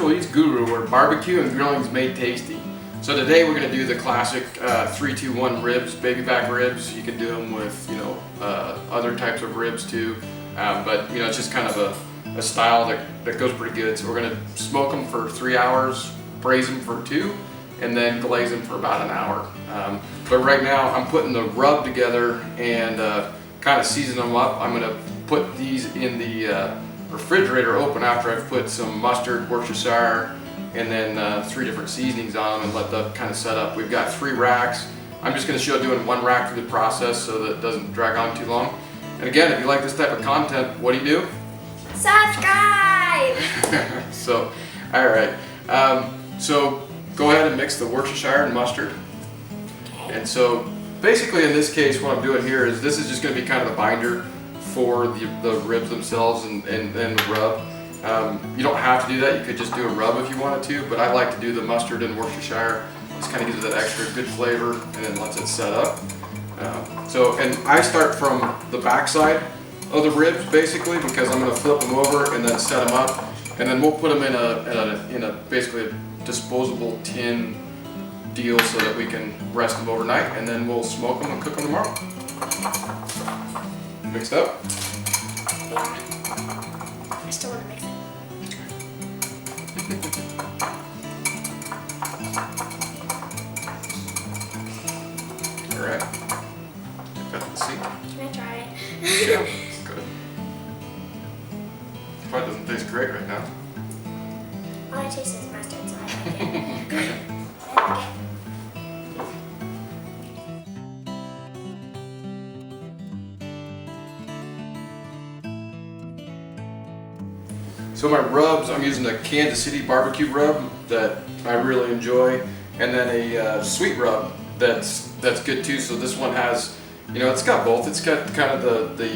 virtual eats guru, where barbecue and grilling is made tasty. So today we're going to do the classic 3-2-1 ribs, baby back ribs. You can do them with, you know, other types of ribs too, but you know, it's just kind of a style that goes pretty good. So we're going to smoke them for 3 hours, braise them for 2, and then glaze them for about an hour. But right now I'm putting the rub together and kind of season them up. I'm going to put these in the refrigerator open after I've put some mustard, Worcestershire, and then 3 different seasonings on them and let that kind of set up. We've got 3 racks. I'm just going to show doing 1 rack through the process so that it doesn't drag on too long. And again, if you like this type of content, what do? Subscribe! So, alright. So go ahead and mix the Worcestershire and mustard. And so basically in this case what I'm doing here is this is just going to be kind of the binder for the ribs themselves and the rub. You don't have to do that, you could just do a rub if you wanted to, but I like to do the mustard and Worcestershire. Just kind of gives it that extra good flavor and then lets it set up. And I start from the back side of the ribs basically because I'm going to flip them over and then set them up, and then we'll put them in a basically a disposable tin deal so that we can rest them overnight, and then we'll smoke them and cook them tomorrow. Mixed up? Yeah. I still want to mix it. Alright. Get that to the seat. Can I try it? Yeah, it's good. Probably doesn't taste great right now. All I taste is mustard, so I like it. Okay. I like it. So my rubs, I'm using a Kansas City barbecue rub that I really enjoy, and then a sweet rub that's good too. So this one has, you know, it's got both. It's got kind of the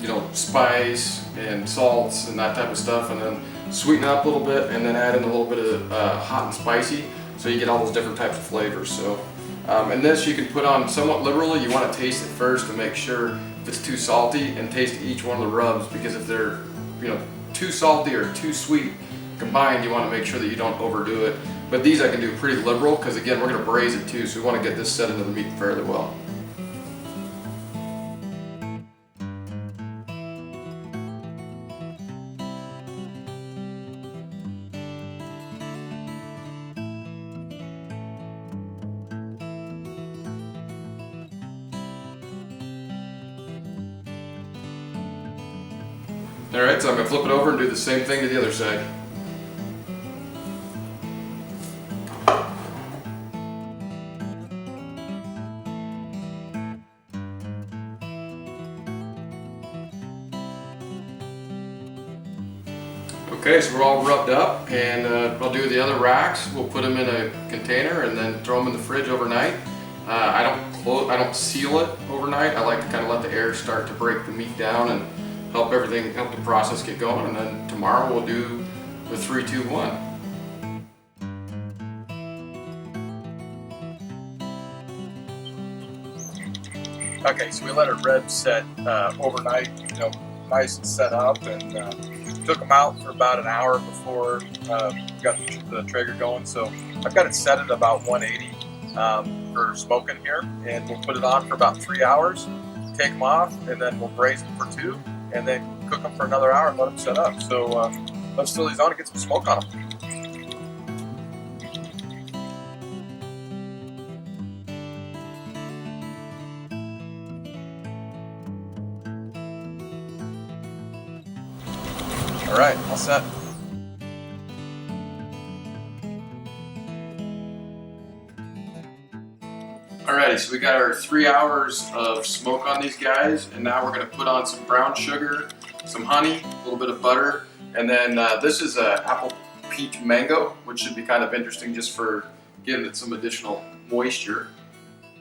you know, spice and salts and that type of stuff, and then sweeten it up a little bit, and then add in a little bit of hot and spicy, so you get all those different types of flavors. So, and this you can put on somewhat liberally. You want to taste it first to make sure if it's too salty, and taste each one of the rubs, because if they're, you know, too salty or too sweet combined, you want to make sure that you don't overdo it. But these I can do pretty liberal because again we're going to braise it too, so we want to get this set into the meat fairly well. Alright, so I'm going to flip it over and do the same thing to the other side. Okay, so we're all rubbed up, and I'll do the other racks. We'll put them in a container and then throw them in the fridge overnight. I don't seal it overnight. I like to kind of let the air start to break the meat down and help the process get going, and then tomorrow we'll do the 3-2-1. Okay, so we let our ribs set overnight, you know, nice and set up, and took them out for about an hour before we got the Traeger going. So I've got it set at about 180 for smoking here, and we'll put it on for about 3 hours, take them off, and then we'll braise them for 2. And then cook them for another hour and let them set up. So let's throw these on and get some smoke on them. All right, all set. Alrighty, so we got our 3 hours of smoke on these guys, and now we're going to put on some brown sugar, some honey, a little bit of butter, and then this is apple peach mango, which should be kind of interesting just for giving it some additional moisture.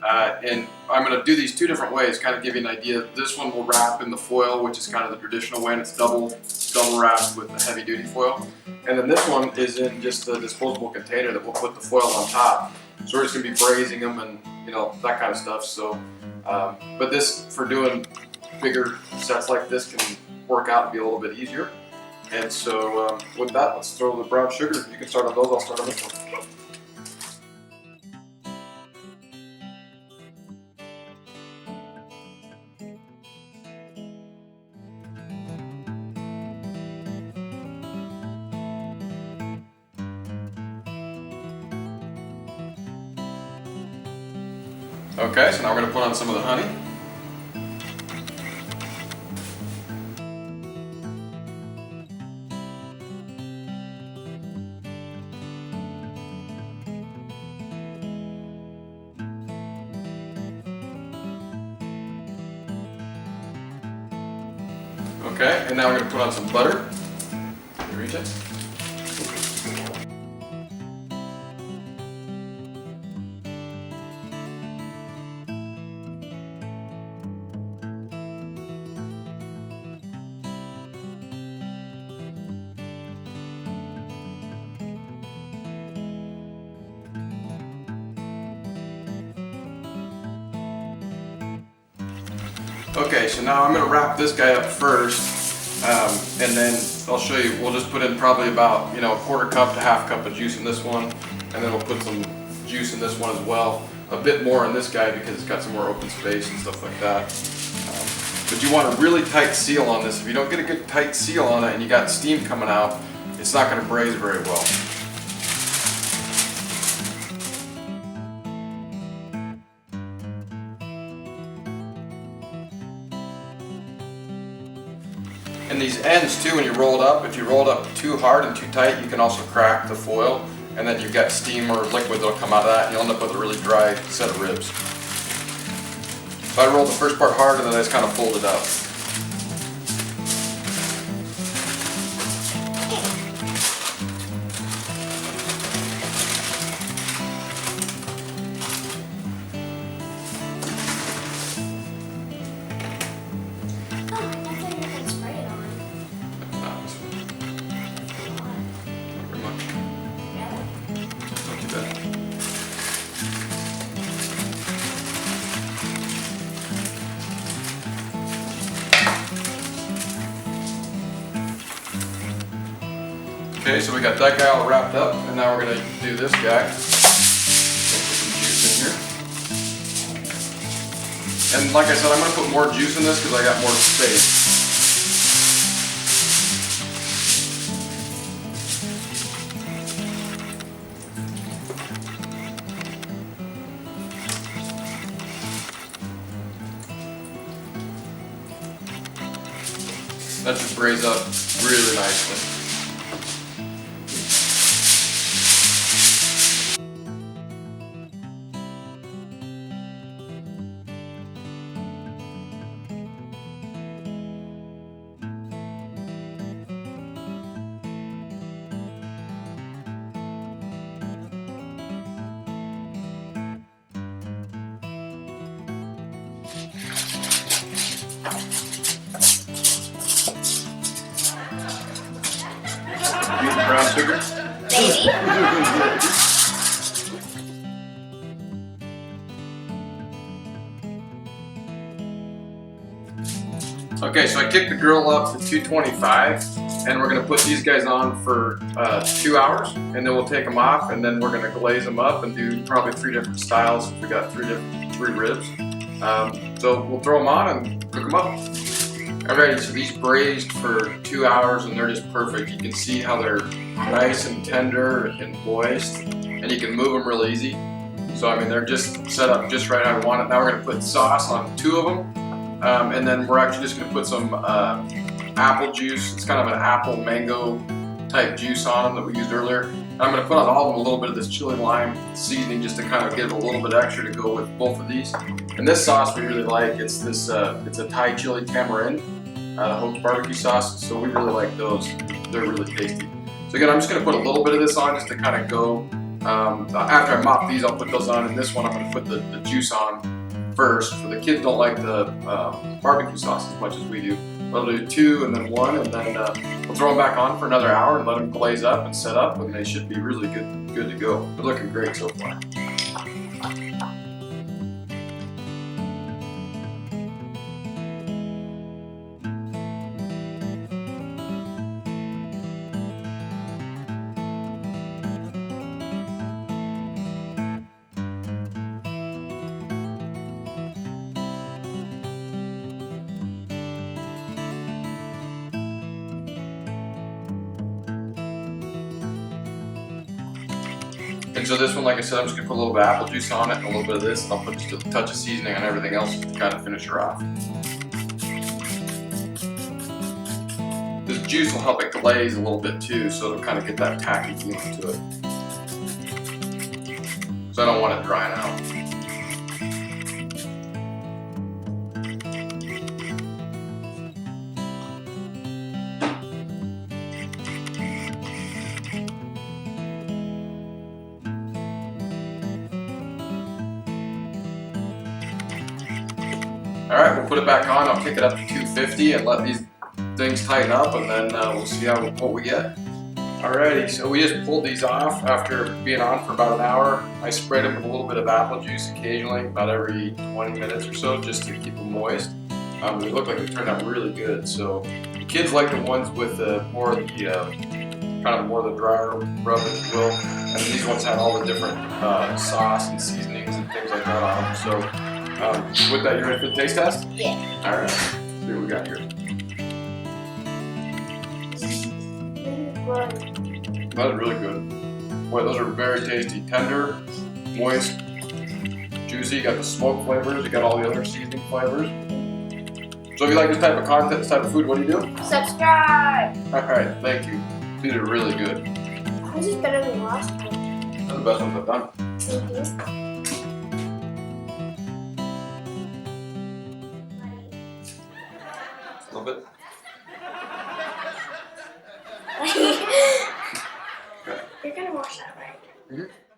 And I'm going to do these 2 different ways, kind of give you an idea. This one will wrap in the foil, which is kind of the traditional way, and it's double wrapped with the heavy duty foil. And then this one is in just a disposable container that we'll put the foil on top. So we're just going to be braising them and, you know, that kind of stuff. So, but this, for doing bigger sets like this, can work out and be a little bit easier. And so with that, let's throw the brown sugar. You can start on those, I'll start on this one. Okay, so now we're going to put on some of the honey. Okay, and now we're going to put on some butter. Can you reach it? Okay, so now I'm going to wrap this guy up first, and then I'll show you. We'll just put in probably about, a quarter cup to half cup of juice in this one, and then we'll put some juice in this one as well. A bit more in this guy because it's got some more open space and stuff like that. But you want a really tight seal on this. If you don't get a good tight seal on it and you got steam coming out, it's not going to braise very well. And these ends too, when you roll it up, if you roll it up too hard and too tight, you can also crack the foil, and then you've got steam or liquid that'll come out of that, and you'll end up with a really dry set of ribs. So I rolled the first part hard, and then I just kind of fold it up. Okay, so we got that guy all wrapped up, and now we're going to do this guy. Put some juice in here. And like I said, I'm going to put more juice in this because I got more space. That should braise up really nicely. Brown sugar? Maybe. Okay, so I kicked the grill up to 225, and we're going to put these guys on for 2 hours, and then we'll take them off, and then we're going to glaze them up and do probably 3 different styles. We got three ribs. So we'll throw them on and cook them up. Alrighty, so these braised for 2 hours, and they're just perfect. You can see how they're nice and tender and moist, and you can move them real easy. So I mean, they're just set up just right how I want it. Now we're going to put sauce on 2 of them. And then we're actually just going to put some apple juice. It's kind of an apple mango type juice on them that we used earlier. And I'm going to put on all of them a little bit of this chili lime seasoning just to kind of give it a little bit extra to go with both of these. And this sauce we really like. It's this it's a Thai chili tamarind Hope's barbecue sauce. So we really like those. They're really tasty. So again, I'm just going to put a little bit of this on just to kind of go. After I mop these, I'll put those on. And this one I'm going to put the juice on first. For the kids don't like the barbecue sauce as much as we do. We'll do 2 and then 1, and then we'll throw them back on for another hour and let them glaze up and set up, and they should be really good to go. They're looking great so far. And so this one, like I said, I'm just gonna put a little bit of apple juice on it and a little bit of this, and I'll put just a touch of seasoning on everything else to kind of finish her off. This juice will help it glaze a little bit too, so it'll kind of get that tacky feeling to it. So I don't want it drying out. Alright, we'll put it back on. I'll kick it up to 250 and let these things tighten up, and then we'll see what we get. Alrighty, so we just pulled these off after being on for about an hour. I sprayed them with a little bit of apple juice occasionally, about every 20 minutes or so, just to keep them moist. They look like they turned out really good. So the kids like the ones with the more of the drier rub, if you will. And these ones had all the different sauce and seasonings and things like that on them. So with that, you ready for the taste test? Yeah. All right. See what we got here. That is really good. Boy, those are very tasty. Tender, moist, juicy. You got the smoke flavors. You got all the other seasoning flavors. So if you like this type of content, this type of food, what do you do? Subscribe. All right, thank you. These are really good. This is better than last time. They're the best ones I've done. Thank you. A little bit. You're gonna wash that, right? Mm-hmm.